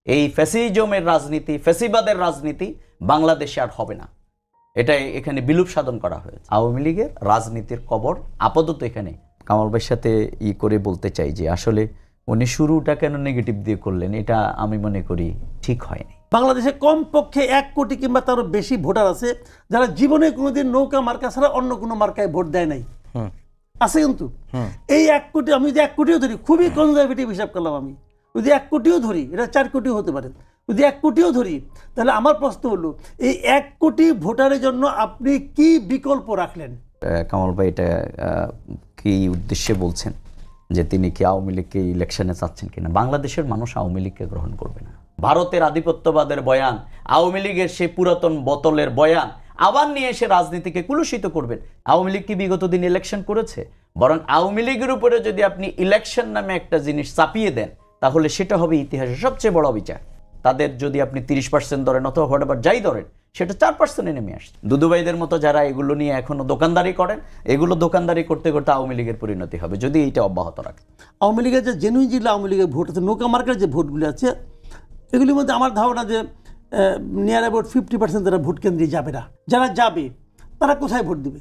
এই ফ্যাসিজমের রাজনীতি, ফ্যাসিবাদের রাজনীতি বাংলাদেশে আর হবে না। এটা এখানে বিলুপ সাধন করা হয়েছে। আওয়ামী লীগের রাজনীতির কবর আপাতত এখানে। কামাল ভাইয়ের সাথে করে বলতে চাই যে আসলে উনি শুরুটা কেন নেগেটিভ দিয়ে করলেন, এটা আমি মনে করি ঠিক হয়নি। বাংলাদেশে কমপক্ষে 1 কোটি কিংবা তারও বেশি ভোটার আছে যারা জীবনে কোনোদিন নৌকা মার্কা ছাড়া অন্য কোনো মার্কায় ভোট দেয় নাই, আছে কিন্তু। এই 1 কোটি, আমি যদি 1 কোটিও ধরি, খুবই কনজারভেটিভ হিসাব করলাম আমি, যদি 1 কোটিও ধরি, এটা 4 কোটিও হতে পারে, যদি 1 কোটিও ধরি, তাহলে আমার প্রশ্ন হলো এই 1 কোটি ভোটারের জন্য আপনি কি বিকল্প রাখলেন? কামাল ভাই এটা কি উদ্দেশ্যে বলছেন, যে তিনি কি আওয়ামী লীগকে ইলেকশনে চাচ্ছেন কিনা? বাংলাদেশের মানুষ আওয়ামী লীগকে গ্রহণ করবে না। ভারতের আধিপত্যবাদের বয়ান, আওয়ামী লীগের সেই পুরাতন বোতলের বয়ান আবার নিয়ে এসে রাজনীতিকে কুলুষিত করবেন। আওয়ামী লীগ কি বিগত দিন ইলেকশন করেছে? বরং আওয়ামী লীগের উপরে যদি আপনি ইলেকশন নামে একটা জিনিস চাপিয়ে দেন, তাহলে সেটা হবে ইতিহাসের সবচেয়ে বড় বিচার। তাদের যদি আপনি 30% ধরেন অথবা হোয়াটএভার যাই ধরেন, সেটা 4% নেমে আসছে। দুদুভাইদের মতো যারা এগুলো নিয়ে এখনো দোকানদারি করেন, এগুলো দোকানদারি করতে করতে আওয়ামী লীগের পরিণতি হবে যদি এইটা অব্যাহত রাখে। আওয়ামী লীগের যে জেনুইন যেগুলো আওয়ামী লীগের ভোট আছে, নৌকা মার্কার যে ভোটগুলি আছে, এগুলির মধ্যে আমার ধারণা যে নিয়ার অ্যাবাউট 50% তারা ভোট কেন্দ্রে যাবে না। যারা যাবে তারা কোথায় ভোট দিবে?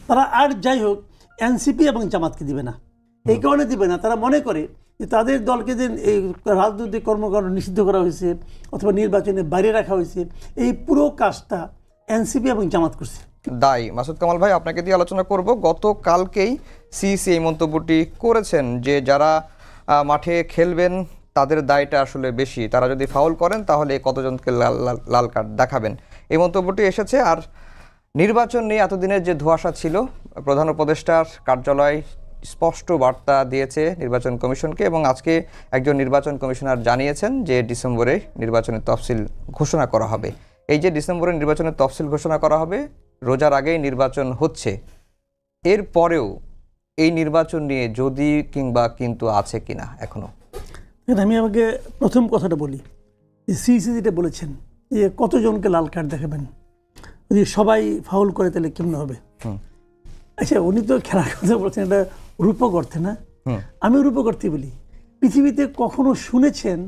তারা আর যাই হোক এনসিপি এবং জামাতকে দিবে না। এই কারণে দিবে না, তারা মনে করে যে তাদের দলকে যে এই রাজনৈতিক কর্মকাণ্ড নিষিদ্ধ করা হয়েছে অথবা নির্বাচনে বাইরে রাখা হয়েছে, এই পুরো কাজটা এনসিপি এবং জামাত করছে। দায়ী মাসুদ কামাল ভাই, আপনাকে দিয়ে আলোচনা করব। গতকালকেই সিইসি এই মন্তব্যটি করেছেন যে যারা মাঠে খেলবেন তাদের দায়টা আসলে বেশি, তারা যদি ফাউল করেন তাহলে কতজনকে লাল কার্ড দেখাবেন, এই মন্তব্যটি এসেছে। আর নির্বাচন নিয়ে এতদিনের যে ধোঁয়াশা ছিল, প্রধান উপদেষ্টার কার্যালয় স্পষ্ট বার্তা দিয়েছে নির্বাচন কমিশনকে, এবং আজকে একজন নির্বাচন কমিশনার জানিয়েছেন যে ডিসেম্বরে নির্বাচনের তফসিল ঘোষণা করা হবে। এই যে ডিসেম্বরে নির্বাচনের তফসিল ঘোষণা করা হবে, রোজার আগেই নির্বাচন হচ্ছে, এর পরেও এই নির্বাচন নিয়ে যদি কিংবা কিন্তু আছে কিনা এখনো? আমি আমাকে প্রথম কথাটা বলি, যে সিইসি যেটা বলেছেন যে কতজনকে লাল কার্ড দেখাবেন, যদি সবাই ফাউল করে তাহলে কেমন হবে? আচ্ছা, উনি তো খেলার কথা বলছেন, এটা রূপক অর্থে না, আমি রূপক অর্থে বলি। পৃথিবীতে কখনো শুনেছেন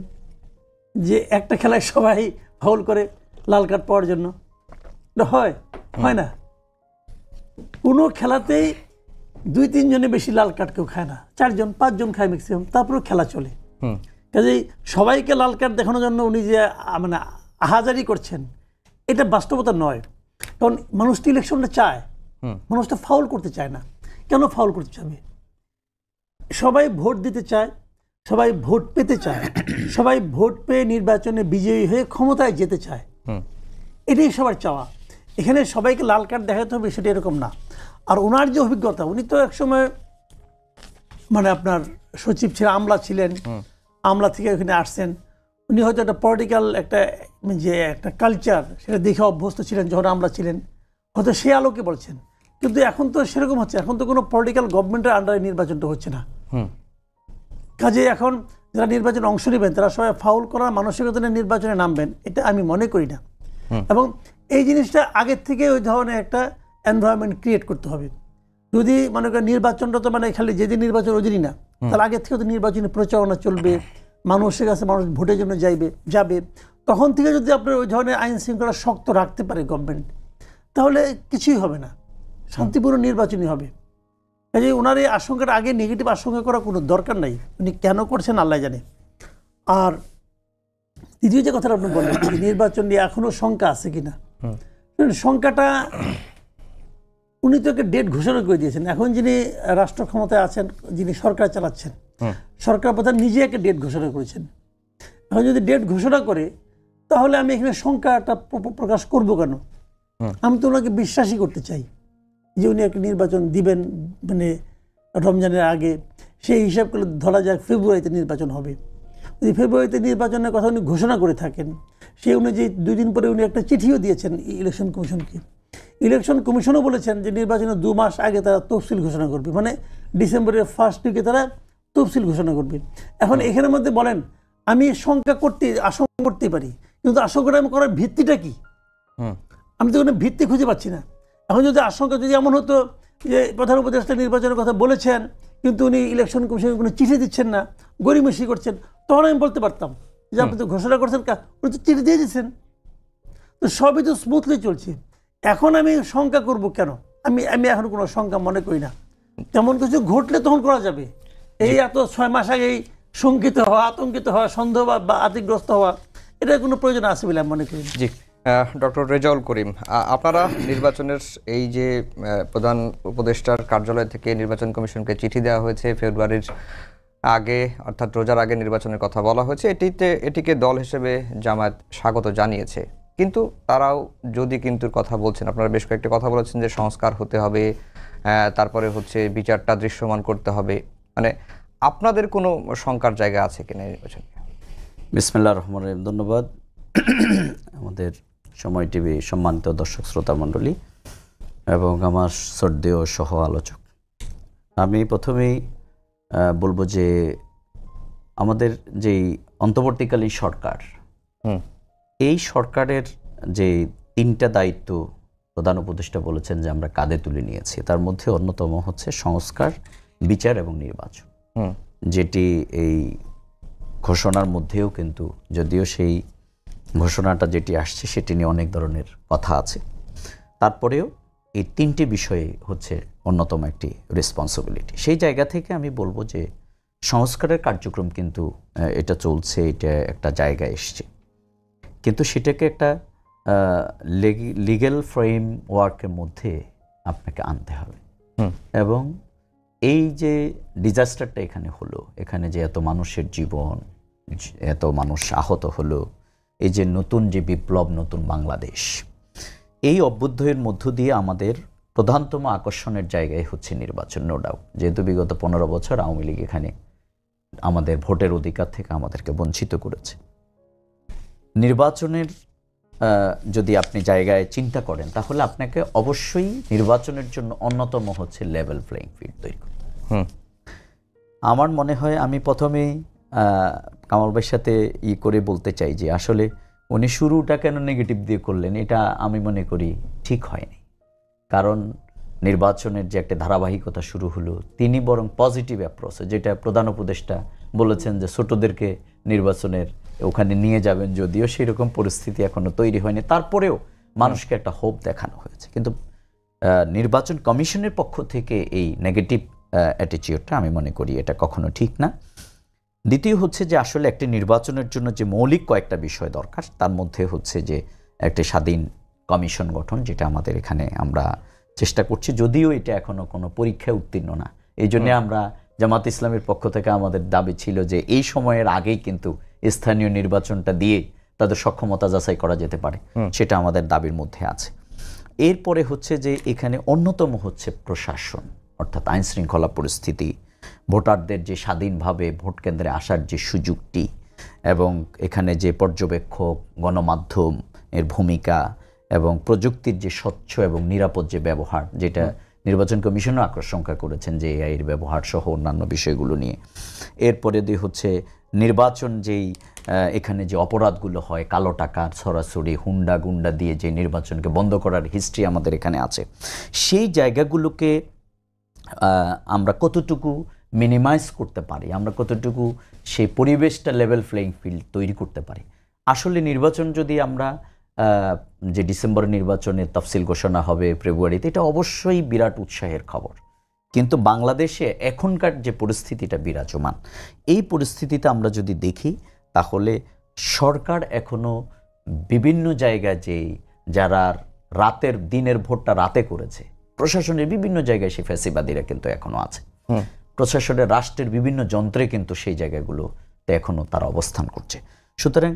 যে একটা খেলায় সবাই ফাউল করে লাল কার্ড পাওয়ার জন্য? এটা হয় না। কোনো খেলাতেই 2-3 জনের বেশি লাল কার্ড কেউ খায় না, 4জন 5জন খায় ম্যাক্সিমাম, তারপরেও খেলা চলে। কাজেই সবাইকে লাল কার্ড দেখানোর জন্য উনি যে মানে আহাজারি করছেন, এটা বাস্তবতা নয়। কারণ মানুষ তো ইলেকশনটা চায়, মানুষটা ফাউল করতে চায় না। কেন ফাউল করতে চাবে? সবাই ভোট দিতে চায়, সবাই ভোট পেতে চায়, সবাই ভোট পেয়ে নির্বাচনে বিজয়ী হয়ে ক্ষমতায় যেতে চায়, এটাই সবার চাওয়া। এখানে সবাইকে লাল কার্ড দেখাতে হবে সেটা এরকম না। আর ওনার যে অভিজ্ঞতা, উনি তো একসময় মানে আপনার সচিব ছিলেন, আমলা ছিলেন, আমলা থেকে ওখানে আসছেন। উনি হয়তো একটা পলিটিক্যাল যে একটা কালচার সেটা দেখে অভ্যস্ত ছিলেন যখন আমলা ছিলেন, হয়তো সে আলোকে বলছেন। কিন্তু এখন তো সেরকম হচ্ছে, এখন তো কোনো পলিটিক্যাল গভর্নমেন্টের আন্ডারে নির্বাচনটা হচ্ছে না। কাজে এখন যারা নির্বাচনে অংশ নেবেন তারা সবাই ফাউল করার মানসিকতা নিয়ে নির্বাচনে নামবেন, এটা আমি মনে করি না। এবং এই জিনিসটা আগের থেকে ওই ধরনের একটা এনভায়রনমেন্ট ক্রিয়েট করতে হবে। যদি মনে করেন নির্বাচনটা তো মানে খালি যেদিন নির্বাচন ওই দিনই না, তাহলে আগের থেকে তো নির্বাচনী প্রচারণা চলবে, মানুষের কাছে মানুষ ভোটের জন্য যাবে। তখন থেকে যদি আপনার ওই ধরনের আইন শৃঙ্খলা শক্ত রাখতে পারে গভর্নমেন্ট, তাহলে কিছুই হবে না, শান্তিপূর্ণ নির্বাচনই হবে। কাজে ওনার এই আশঙ্কাটা আগে নেগেটিভ আশঙ্কা করার কোনো দরকার নাই, উনি কেন করছেন আল্লাহ জানে। আর দ্বিতীয় যে কথাটা আপনি বললেন নির্বাচন নিয়ে এখনো শঙ্কা আছে কিনা, শঙ্কাটা উনি তো একটা ডেট ঘোষণা করে দিয়েছেন। এখন যিনি রাষ্ট্র ক্ষমতায় আছেন, যিনি সরকার চালাচ্ছেন, সরকার প্রধান নিজে একটা ডেট ঘোষণা করেছেন। এখন যদি ডেট ঘোষণা করে তাহলে আমি এখানে শঙ্কাটা প্রকাশ করব কেন? আমি তো ওনাকে বিশ্বাসই করতে চাই যে উনি একটা নির্বাচন দিবেন মানে রমজানের আগে। সেই হিসাব করে ধরা যাক ফেব্রুয়ারিতে নির্বাচন হবে। যদি ফেব্রুয়ারিতে নির্বাচনের কথা উনি ঘোষণা করে থাকেন, সেই অনুযায়ী 2 দিন পরে উনি একটা চিঠিও দিয়েছেন ইলেকশন কমিশনকে। ইলেকশন কমিশনও বলেছেন যে নির্বাচনের 2 মাস আগে তারা তফসিল ঘোষণা করবে, মানে ডিসেম্বরের ফার্স্ট উইকে তারা তফসিল ঘোষণা করবে। এখন এখানের মধ্যে বলেন আমি আশঙ্কা করতেই পারি, কিন্তু আশঙ্কাটা আমি করার ভিত্তিটা কি? আমি তো কোনো ভিত্তি খুঁজে পাচ্ছি না। এখন যদি আশঙ্কা যদি এমন হতো যে প্রধান উপদেষ্টা নির্বাচনের কথা বলেছেন কিন্তু উনি ইলেকশন কমিশনের কোনো চিঠি দিচ্ছেন না, গড়িমসি করছেন, তখন আমি বলতে পারতাম যে আপনি তো ঘোষণা করছেন, উনি তো চিঠি দিয়ে দিচ্ছেন, তো সবই তো স্মুথলি চলছে। এখন আমি শঙ্কা করব কেন? আমি এখন কোনো শঙ্কা মনে করি না। তেমন কিছু ঘটলে তখন করা যাবে। এই এত 6 মাস আগেই শঙ্কিত হওয়া, আতঙ্কিত হওয়া, সন্দেহ বা আতিগ্রস্ত হওয়া, এটার কোনো প্রয়োজন আছে বলে আমি মনে করি না। জি, ডক্টর রেজাউল করিম, আপনারা নির্বাচনের এই যে প্রধান উপদেষ্টার কার্যালয় থেকে নির্বাচন কমিশনকে চিঠি দেওয়া হয়েছে, ফেব্রুয়ারির আগে অর্থাৎ রোজার আগে নির্বাচনের কথা বলা হয়েছে, এটিকে দল হিসেবে জামায়াত স্বাগত জানিয়েছে। কিন্তু তারাও যদি কিন্তু কথা বলছেন, আপনারা বেশ কয়েকটি কথা বলেছেন যে সংস্কার হতে হবে, তারপরে হচ্ছে বিচারটা দৃশ্যমান করতে হবে। মানে আপনাদের কোনো শঙ্কার জায়গা আছে কিনা নির্বাচন? বিসমিল্লাহির রহমানির রহিম। ধন্যবাদ আমাদের সময় টিভি সম্মানিত দর্শক শ্রোতা মণ্ডলী এবং আমার শ্রদ্ধেয় সহ আলোচক। আমি প্রথমেই বলবো যে আমাদের যেই অন্তর্বর্তীকালীন সরকার, এই সরকারের যে 3টা দায়িত্ব প্রধান উপদেষ্টা বলেছেন যে আমরা কাঁধে তুলে নিয়েছি, তার মধ্যে অন্যতম হচ্ছে সংস্কার, বিচার এবং নির্বাচন, যেটি এই ঘোষণার মধ্যেও কিন্তু, যদিও সেই ঘোষণাটা যেটি আসছে সেটি নিয়ে অনেক ধরনের কথা আছে, তারপরেও এই 3টি বিষয়ে হচ্ছে অন্যতম একটি রেসপন্সিবিলিটি। সেই জায়গা থেকে আমি বলবো যে সংস্কারের কার্যক্রম কিন্তু এটা চলছে, এটা একটা জায়গায় এসছে, কিন্তু সেটাকে একটা লিগ্যাল ফ্রেম ওয়ার্কের মধ্যে আপনাকে আনতে হবে। এবং এই যে ডিজাস্টারটা এখানে হলো, এখানে যে এত মানুষের জীবন, এত মানুষ আহত হলো, এই যে নতুন যে বিপ্লব, নতুন বাংলাদেশ, এই অভ্যুদয়ের মধ্য দিয়ে আমাদের প্রধানতম আকর্ষণের জায়গায় হচ্ছে নির্বাচন, নো ডাউট। যেহেতু বিগত 15 বছর আওয়ামী লীগ এখানে আমাদের ভোটের অধিকার থেকে আমাদেরকে বঞ্চিত করেছে। নির্বাচনের যদি আপনি জায়গায় চিন্তা করেন, তাহলে আপনাকে অবশ্যই নির্বাচনের জন্য অন্যতম হচ্ছে লেভেল প্লেইং ফিল্ড তৈরি করতে হবে। আমার মনে হয়, আমি প্রথমেই কামাল ভাইয়ের সাথে করে বলতে চাই যে আসলে উনি শুরুটা কেন নেগেটিভ দিয়ে করলেন, এটা আমি মনে করি ঠিক হয়নি। কারণ নির্বাচনের যে একটা ধারাবাহিকতা শুরু হলো, তিনি বরং পজিটিভ অ্যাপ্রোচে, যেটা প্রধান উপদেষ্টা বলেছেন যে ছোটদেরকে নির্বাচনের ওখানে নিয়ে যাবেন, যদিও সেরকম পরিস্থিতি এখনো তৈরি হয়নি, তারপরেও মানুষকে একটা হোপ দেখানো হয়েছে। কিন্তু নির্বাচন কমিশনের পক্ষ থেকে এই নেগেটিভ অ্যাটিটিউডটা আমি মনে করি এটা কখনো ঠিক না। দ্বিতীয় হচ্ছে যে আসলে একটি নির্বাচনের জন্য যে মৌলিক কয়েকটা বিষয় দরকার, তার মধ্যে হচ্ছে যে একটি স্বাধীন কমিশন গঠন, যেটা আমাদের এখানে আমরা চেষ্টা করছি, যদিও এটা এখনো কোনো পরীক্ষায় উত্তীর্ণ না। এই জন্য আমরা জামাত ইসলামের পক্ষ থেকে আমাদের দাবি ছিল যে এই সময়ের আগেই কিন্তু স্থানীয় নির্বাচনটা দিয়ে তাদের সক্ষমতা যাচাই করা যেতে পারে, সেটা আমাদের দাবির মধ্যে আছে। এরপরে হচ্ছে যে এখানে অন্যতম হচ্ছে প্রশাসন, অর্থাৎ আইন শৃঙ্খলা পরিস্থিতি, ভোটারদের যে স্বাধীনভাবে ভোট কেন্দ্রে আসার যে সুযোগটি, এবং এখানে যে পর্যবেক্ষক, গণমাধ্যম এর ভূমিকা এবং প্রযুক্তির যে স্বচ্ছ এবং নিরাপদ যে ব্যবহার, যেটা নির্বাচন কমিশনও আশঙ্কা করেছেন যে এআইয়ের ব্যবহার সহ অন্যান্য বিষয়গুলো নিয়ে। এরপরে দিয়ে হচ্ছে নির্বাচন যেই এখানে যে অপরাধগুলো হয়, কালো টাকা ছড়াছড়ি, হুন্ডা গুন্ডা দিয়ে যে নির্বাচনকে বন্ধ করার হিস্ট্রি আমাদের এখানে আছে, সেই জায়গাগুলোকে আমরা কতটুকু মিনিমাইজ করতে পারি, আমরা কতটুকু সেই পরিবেশটা লেভেল প্লেইং ফিল্ড তৈরি করতে পারি। আসলে নির্বাচন যদি আমরা যে ডিসেম্বরের নির্বাচনের তফসিল ঘোষণা হবে ফেব্রুয়ারিতে, এটা অবশ্যই বিরাট উৎসাহের খবর। কিন্তু বাংলাদেশে এখনকার যে পরিস্থিতিটা বিরাজমান, এই পরিস্থিতিতে আমরা যদি দেখি, তাহলে সরকার এখনো বিভিন্ন জায়গায় যারা রাতের দিনের ভোটটা রাতে করেছে, প্রশাসনের বিভিন্ন জায়গায় সেই ফ্যাসিবাদীরা কিন্তু এখনো আছে। প্রশাসনের রাষ্ট্রের বিভিন্ন যন্ত্রে কিন্তু সেই জায়গাগুলোতে এখনো তারা অবস্থান করছে। সুতরাং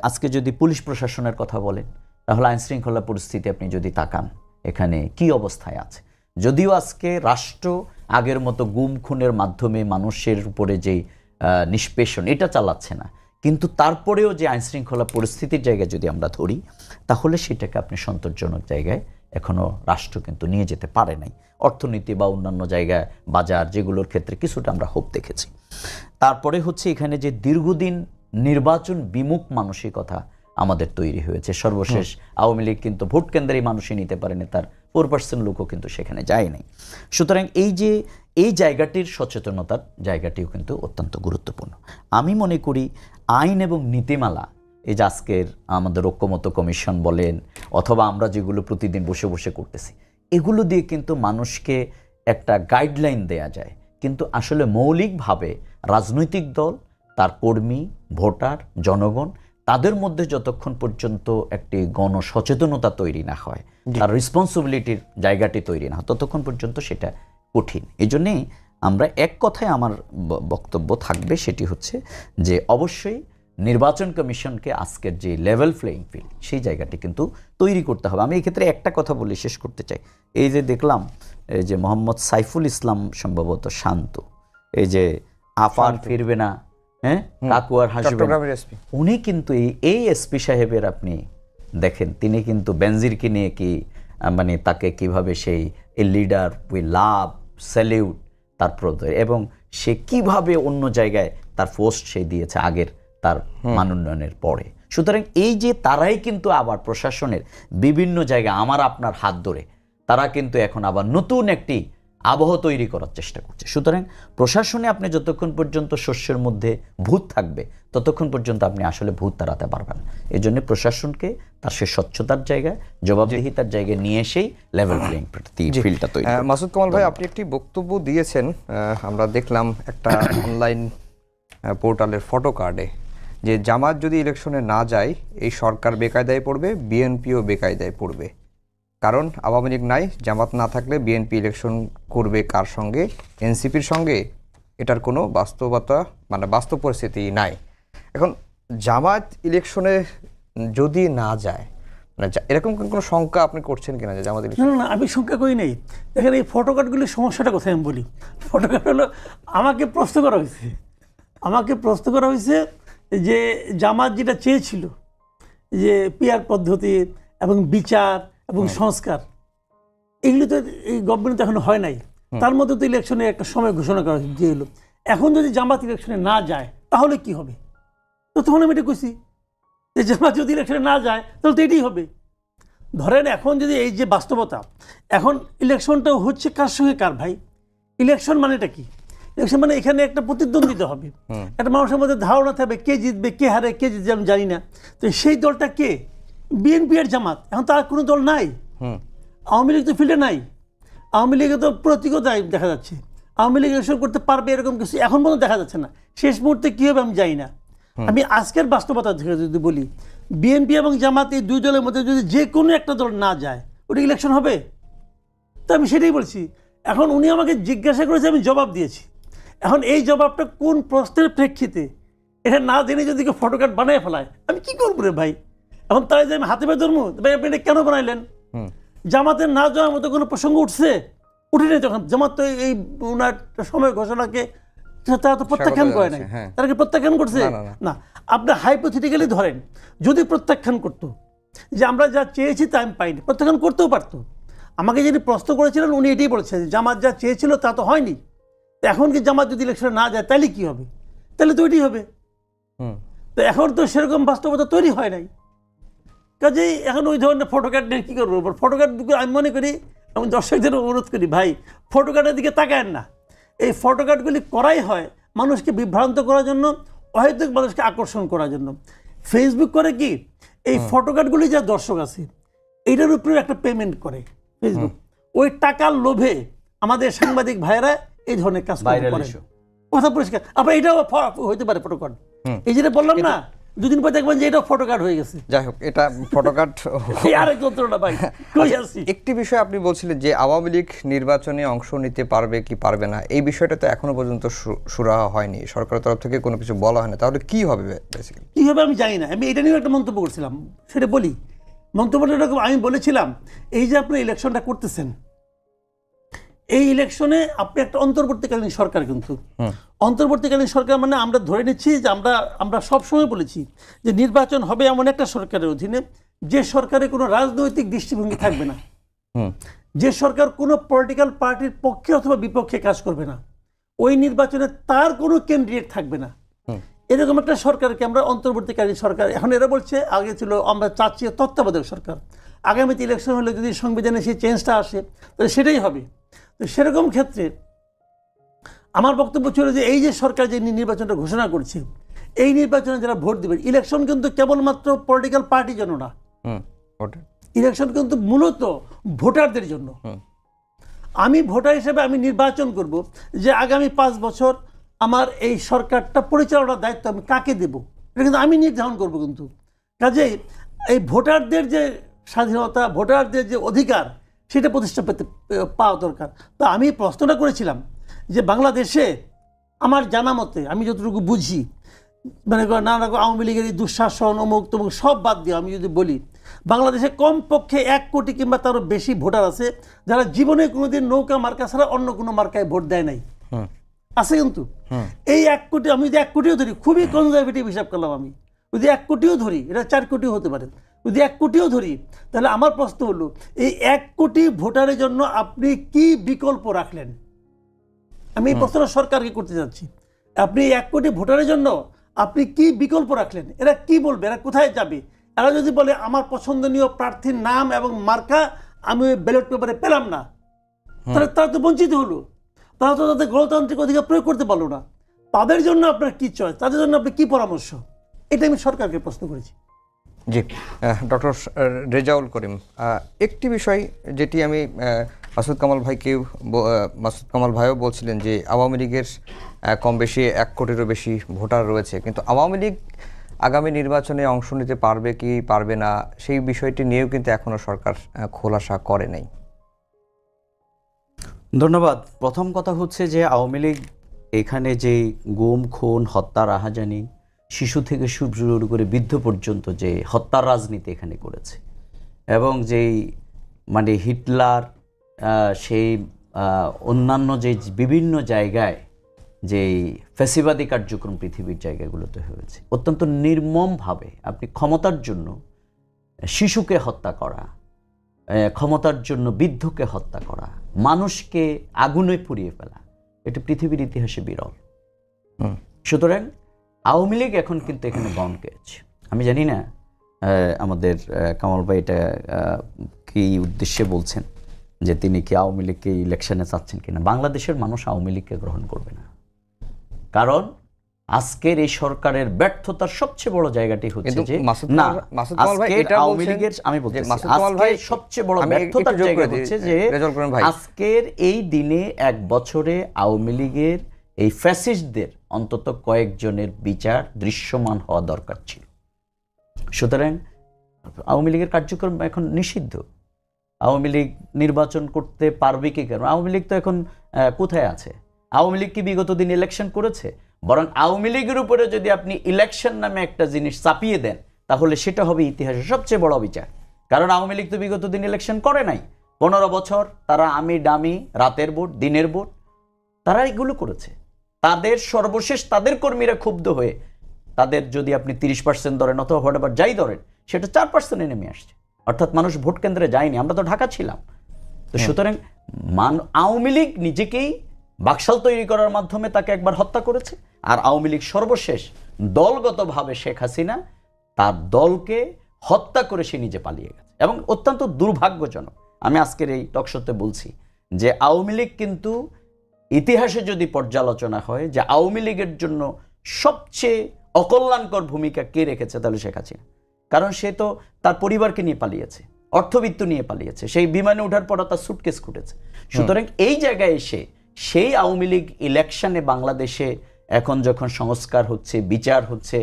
আজকে যদি পুলিশ প্রশাসনের কথা বলেন, তাহলে আইন শৃঙ্খলা পরিস্থিতি আপনি যদি তাকান, এখানে কি অবস্থায় আছে। যদিও আজকে রাষ্ট্র আগের মতো গুম খুনের মাধ্যমে মানুষের উপরে যে নিষ্পেষণ এটা চালাচ্ছে না, কিন্তু তারপরেও যে আইন শৃঙ্খলা পরিস্থিতির জায়গায় যদি আমরা ধরি, তাহলে সেটাকে আপনি সন্তোষজনক জায়গায় এখনো রাষ্ট্র কিন্তু নিয়ে যেতে পারে নাই। অর্থনীতি বা অন্যান্য জায়গায় বাজার যেগুলোর ক্ষেত্রে কিছুটা আমরা হোপ দেখেছি। তারপরে হচ্ছে এখানে যে দীর্ঘদিন নির্বাচন বিমুখ মানসিকতা আমাদের তৈরি হয়েছে। সর্বশেষ আওয়ামী লীগ কিন্তু ভোট কেন্দ্রেই মানুষই নিতে পারেনি, তার 4% লোকও কিন্তু সেখানে যায় নাই। সুতরাং এই যে এই জায়গাটির সচেতনতার জায়গাটিও কিন্তু অত্যন্ত গুরুত্বপূর্ণ। আমি মনে করি আইন এবং নীতিমালা, এই যে আজকের আমাদের ঐক্যমত্য কমিশন বলেন অথবা আমরা যেগুলো প্রতিদিন বসে বসে করতেছি, এগুলো দিয়ে কিন্তু মানুষকে একটা গাইডলাইন দেয়া যায়, কিন্তু আসলে মৌলিকভাবে রাজনৈতিক দল, তার কর্মী, ভোটার, জনগণ, তাদের মধ্যে যতক্ষণ পর্যন্ত একটি গণসচেতনতা তৈরি না হয়, তার রেসপন্সিবিলিটির জায়গাটি তৈরি না হয়, ততক্ষণ পর্যন্ত সেটা কঠিন। এই জন্যেই আমরা এক কথায় আমার বক্তব্য থাকবে, সেটি হচ্ছে যে অবশ্যই নির্বাচন কমিশনকে আজকের যে লেভেল প্লেইং ফিল্ড, সেই জায়গাটি কিন্তু তৈরি করতে হবে। আমি এক্ষেত্রে একটা কথা বলে শেষ করতে চাই। এই যে দেখলাম এই যে মোহাম্মদ সাইফুল ইসলাম সম্ভবত শান্ত, এই যে আফার ফিরবে না, হ্যাঁ, কাকুয়ার হাসবে না, উনি কিন্তু এই এসপি সাহেবের আপনি দেখেন, তিনি কিন্তু বেনজিরকে নিয়ে কি মানে তাকে কিভাবে সেই লিডার উই লাভ স্যালিউট তারপর, এবং সে কিভাবে অন্য জায়গায় তার পোস্ট সে দিয়েছে আগের তার মানোন্নয়নের পরে। সুতরাং এই যে তারাই কিন্তু আবার প্রশাসনের বিভিন্ন জায়গায় আমার আপনার হাত ধরে তারা কিন্তু এখন আবার নতুন একটি আবহ তৈরি করার চেষ্টা করছে। সুতরাং প্রশাসনে আপনি যতক্ষণ পর্যন্ত শস্যের মধ্যে ভূত থাকবে, ততক্ষণ পর্যন্ত আপনি আসলে ভূত তাড়াতে পারবেন। এই জন্য প্রশাসনকে তার সে স্বচ্ছতার জায়গায়, জবাবদিহিতার জায়গায় নিয়ে এসেই লেভেল প্লেইং ফিল্ডটা তৈরি। মাসুদ কামাল ভাই, আপনি একটি বক্তব্য দিয়েছেন, আমরা দেখলাম একটা অনলাইন পোর্টালের ফটো কার্ডে, যে জামাত যদি ইলেকশনে না যায় এই সরকার বেকায়দায় পড়বে, বিএনপিও বেকায়দায় পড়বে। কারণ আওয়ামী লীগ নাই, জামাত না থাকলে বিএনপি ইলেকশন করবে কার সঙ্গে? এনসিপির সঙ্গে। এটার কোনো বাস্তবতা মানে বাস্তব পরিস্থিতি নাই। এখন জামাত ইলেকশনে যদি না যায়, মানে এরকম কোনো শঙ্কা আপনি করছেন কিনা যে জামাত ইলেকশন? না, আমি শঙ্কা করি নাই। দেখেন, এই ফটো কার্ডগুলির সমস্যাটা কোথায় আমি বলি। ফটো কার্ড হলো আমাকে প্রশ্ন করা হয়েছে যে জামাত যেটা চেয়েছিল যে পিআর পদ্ধতি এবং বিচার এবং সংস্কার, এগুলি তো এই গভর্নমেন্ট এখনো হয় নাই। তার মধ্যে তো ইলেকশনে একটা সময় ঘোষণা করা হয়েছে যে হলো এখন যদি জামাত ইলেকশনে না যায় তাহলে কি হবে। তো তখন আমি এটা কইছি যে জামাত যদি ইলেকশনে না যায় তাহলে তো এটাই হবে। ধরেন এখন যদি এই যে বাস্তবতা, এখন ইলেকশনটা হচ্ছে কার সঙ্গে কার ভাই? ইলেকশন মানেটা কি? ইলেকশন মানে এখানে একটা প্রতিদ্বন্দ্বিতা হবে, একটা মানুষের মধ্যে ধারণা থাকবে কে জিতবে, কে হারে, কে জিতবে আমি জানি না। তো সেই দলটা কে? বিএনপি আর জামাত। এখন তার কোনো দল নাই। আওয়ামী লীগ তো ফিল্ডে নাই, আওয়ামী লীগে তো প্রতীকতা দেখা যাচ্ছে। আওয়ামী লীগ ইলেকশন করতে পারবে এরকম কিছু এখন পর্যন্ত দেখা যাচ্ছে না। শেষ মুহূর্তে কী হবে আমি জানি না। আমি আজকের বাস্তবতা থেকে যদি বলি, বিএনপি এবং জামাত এই দুই দলের মধ্যে যদি যে কোনো একটা দল না যায়, ওটা ইলেকশন হবে? তো আমি সেটাই বলছি। এখন উনি আমাকে জিজ্ঞাসা করেছে, আমি জবাব দিয়েছি। এখন এই জবাবটা কোন প্রশ্নের প্রেক্ষিতে, এটা না জেনে যদি কেউ ফটো কার্ড বানায় ফেলায়, আমি কি করবো রে ভাই? এখন তাই যে আমি হাতে পেয়ে ধরবো, ভাই আপনি এটা কেন বানাইলেন? জামাতের না যাওয়ার মতো কোনো প্রসঙ্গ উঠছে? উঠেনি। তখন জামাত তো এই ওনার সময় ঘোষণাকে তারা তো প্রত্যাখ্যান করে নাই। তারা কি প্রত্যাখ্যান করছে? না। আপনি হাইপোথেটিক্যালি ধরেন যদি প্রত্যাখ্যান করতো যে আমরা যা চেয়েছি তা আমি পাইনি, প্রত্যাখ্যান করতেও পারতো। আমাকে যিনি প্রশ্ন করেছিলেন উনি এটাই বলেছেন যে জামাত যা চেয়েছিল তা তো হয়নি। এখন কি জামাত যদি ইলেকশনে না যায় তাহলে কি হবে? তাহলে তো ওইটাই হবে। তো এখন তো সেরকম বাস্তবতা তৈরি হয় নাই। কাজেই এখন ওই ধরনের ফটো কার্ড নিয়ে কী করবো? ফটো কার্ড আমি মনে করি, আমি দর্শকদের অনুরোধ করি, ভাই ফটো কার্ডের দিকে তাকায়েন না। এই ফটো কার্ডগুলি করাই হয় মানুষকে বিভ্রান্ত করার জন্য, অহেতুক মানুষকে আকর্ষণ করার জন্য। ফেসবুক করে কি, এই ফটো কার্ডগুলি যা দর্শক আছে এইটার উপরে একটা পেমেন্ট করে ফেসবুক। ওই টাকার লোভে আমাদের সাংবাদিক ভাইয়েরা এই ধরনের কাজ করে। কথা পরিষ্কার। আবার এটাও হইতে পারে ফটো কার্ড। এই যেটা বললাম না, দুদিন পর দেখবেন যে এটা ফটো কার্ড হয়ে গেছে। যাই হোক, এটা ফটো কার্ড আরেক যন্ত্রণা ভাই। একটি বিষয় আপনি বলছিলেন যে আওয়ামী লীগ নির্বাচনে অংশ নিতে পারবে কি পারবে না, এই বিষয়টা তো এখনো পর্যন্ত সুরাহা হয়নি, সরকারের তরফ থেকে কোনো কিছু বলা হয় না। তাহলে কি হবে বেসিক্যালি? কি হবে আমি জানি না। আমি এটা নিয়েও একটা মন্তব্য করছিলাম, সেটা বলি। মন্তব্যটা এরকম, আমি বলেছিলাম এই যে আপনি ইলেকশনটা করতেছেন, এই ইলেকশনে আপনি একটা অন্তর্বর্তীকালীন সরকার, কিন্তু অন্তর্বর্তীকালীন সরকার মানে আমরা ধরে নিচ্ছি যে আমরা সবসময় বলেছি যে নির্বাচন হবে এমন একটা সরকারের অধীনে যে সরকারের কোনো রাজনৈতিক দৃষ্টিভঙ্গি থাকবে না, যে সরকার কোনো পলিটিক্যাল পার্টির পক্ষে অথবা বিপক্ষে কাজ করবে না, ওই নির্বাচনে তার কোনো ক্যান্ডিডেট থাকবে না। এরকম একটা সরকারকে আমরা অন্তর্বর্তীকালীন সরকার। এখন এরা বলছে আগে ছিল আমরা চাচ্ছি তত্ত্বাবধায়ক সরকার। আগামীতে ইলেকশন হলে যদি সংবিধানে সেই চেঞ্জটা আসে তাহলে সেটাই হবে। তো সেরকম ক্ষেত্রে আমার বক্তব্য ছিল যে এই যে সরকার যে নির্বাচনটা ঘোষণা করছে, এই নির্বাচনে যারা ভোট দেবেন, ইলেকশন কিন্তু কেবলমাত্র পলিটিক্যাল পার্টির জন্য না, ইলেকশন কিন্তু মূলত ভোটারদের জন্য। আমি ভোটার হিসেবে আমি নির্বাচন করব যে আগামী 5 বছর আমার এই সরকারটা পরিচালনার দায়িত্ব আমি কাকে দেব, এটা কিন্তু আমি নির্ধারণ করব। কিন্তু কাজেই এই ভোটারদের যে স্বাধীনতা, ভোটারদের যে অধিকার, সেটা প্রতিষ্ঠা পাওয়া দরকার। তো আমি প্রশ্নটা করেছিলাম যে বাংলাদেশে আমার জানা মতে, আমি যতটুকু বুঝি, মানে নানা রকম আওয়ামী লীগের এই দুঃশাসন, অমুক তমুক সব বাদ দিয়ে আমি যদি বলি, বাংলাদেশে কমপক্ষে 1 কোটি কিংবা তারও বেশি ভোটার আছে যারা জীবনে কোনোদিন নৌকা মার্কা ছাড়া অন্য কোনো মার্কায় ভোট দেয় নাই, আছে কিন্তু। এই 1 কোটি, আমি যদি 1 কোটিও ধরি, খুবই কনজারভেটিভ হিসাব করলাম আমি, যদি 1 কোটিও ধরি, এটা 4 কোটিও হতে পারে, যদি 1 কোটিও ধরি, তাহলে আমার প্রশ্ন হলো এই 1 কোটি ভোটারের জন্য আপনি কি বিকল্প রাখলেন? আমি এই প্রশ্নটা সরকারকে করতে যাচ্ছি। আপনি 1 কোটি ভোটারের জন্য আপনি কি বিকল্প রাখলেন? এরা কি বলবে? এরা কোথায় যাবে? এরা যদি বলে আমার পছন্দনীয় প্রার্থীর নাম এবং মার্কা আমি ওই ব্যালট পেপারে পেলাম না, তাহলে তারা তো বঞ্চিত হলো, তারা তো তাদের গণতান্ত্রিক অধিকার প্রয়োগ করতে পারলো না। তাদের জন্য আপনার কি চয়েস, তাদের জন্য আপনি কি পরামর্শ? এটা আমি সরকারকে প্রশ্ন করেছি। জি, ডক্টর রেজাউল করিম, একটি বিষয় যেটি আমি মাসুদ কামাল ভাইও বলছিলেন যে আওয়ামী লীগের কম বেশি 1 কোটিরও বেশি ভোটার রয়েছে, কিন্তু আওয়ামী লীগ আগামী নির্বাচনে অংশ নিতে পারবে কি পারবে না সেই বিষয়টি নিয়েও কিন্তু এখনো সরকার খোলাসা করে নাই। ধন্যবাদ। প্রথম কথা হচ্ছে যে আওয়ামী লীগ এখানে যে গুম, খুন, হত্যা, রাহাজানি, শিশু থেকে শুরু করে বৃদ্ধ পর্যন্ত যে হত্যার রাজনীতি এখানে করেছে, এবং যেই মানে হিটলার সেই অন্যান্য যে বিভিন্ন জায়গায় যেই ফ্যাসিবাদী কার্যক্রম পৃথিবীর জায়গাগুলোতে হয়েছে, অত্যন্ত নির্মমভাবে আপনি ক্ষমতার জন্য শিশুকে হত্যা করা, ক্ষমতার জন্য বৃদ্ধকে হত্যা করা, মানুষকে আগুনে পুড়িয়ে ফেলা, এটা পৃথিবীর ইতিহাসে বিরল। সুতরাং আওয়ামী লীগ এখন কিন্তু এখানে বাউন্ড হয়েছে। আমি জানি না আমাদের কামাল ভাই এটা কি উদ্দেশ্যে বলছেন, যে তিনি কি আওয়ামী লীগকে ইলেকশনে চাচ্ছেন কিনা। বাংলাদেশের মানুষ আওয়ামী লীগকে গ্রহণ করবে না, কারণ আজকের এই সরকারের ব্যর্থতার সবচেয়ে বড় জায়গাটি হচ্ছে যে না, আওয়ামী লীগের, আমি বলছি সবচেয়ে বড় ব্যর্থতার জায়গা হচ্ছে যে আজকের এই দিনে 1 বছরে আওয়ামী লীগের এই ফ্যাসিস্টদের অন্তত কয়েকজনের বিচার দৃশ্যমান হওয়া দরকার ছিল। সুতরাং আওয়ামী লীগের কার্যক্রম এখন নিষিদ্ধ। আওয়ামী লীগ নির্বাচন করতে পারবে কি কেন? আওয়ামী লীগ তো এখন কোথায় আছে? আওয়ামী লীগ কি বিগত দিন ইলেকশন করেছে? বরং আওয়ামী লীগের উপরে যদি আপনি ইলেকশন নামে একটা জিনিস চাপিয়ে দেন, তাহলে সেটা হবে ইতিহাসের সবচেয়ে বড় বিচার। কারণ আওয়ামী লীগ তো বিগত দিন ইলেকশন করে নাই। 15 বছর তারা আমি ডামি, রাতের ভোট, দিনের ভোট, তারা এগুলো করেছে। তাদের সর্বশেষ তাদের কর্মীরা ক্ষুব্ধ হয়ে তাদের যদি আপনি 30% ধরেন অথবা হোয়াটএভার যাই ধরেন, সেটা 4% নেমে আসছে। অর্থাৎ মানুষ ভোট কেন্দ্রে যায়নি, আমরা তো ঢাকা ছিলাম। তো সুতরাং আওয়ামী লীগ নিজেকেই বাকশাল তৈরি করার মাধ্যমে তাকে একবার হত্যা করেছে, আর আওয়ামী লীগ সর্বশেষ দলগতভাবে শেখ হাসিনা তার দলকে হত্যা করে সে নিজে পালিয়ে গেছে। এবং অত্যন্ত দুর্ভাগ্যজনক, আমি আজকের এই টকশোতে বলছি যে আওয়ামী লীগ কিন্তু ইতিহাসে যদি পর্যালোচনা হয় যে আওয়ামী লীগের জন্য সবচেয়ে অকল্যাণকর ভূমিকা কে রেখেছে, তাহলে শেখ হাসিনা। কারণ সে তো তার পরিবারকে নিয়ে পালিয়েছে, অর্থবিত্ত নিয়ে পালিয়েছে, সেই বিমানে ওঠার পর তার সুটকেস খুঁটেছে। সুতরাং এই জায়গায় এসে সেই আওয়ামী লীগ ইলেকশনে বাংলাদেশে এখন যখন সংস্কার হচ্ছে, বিচার হচ্ছে,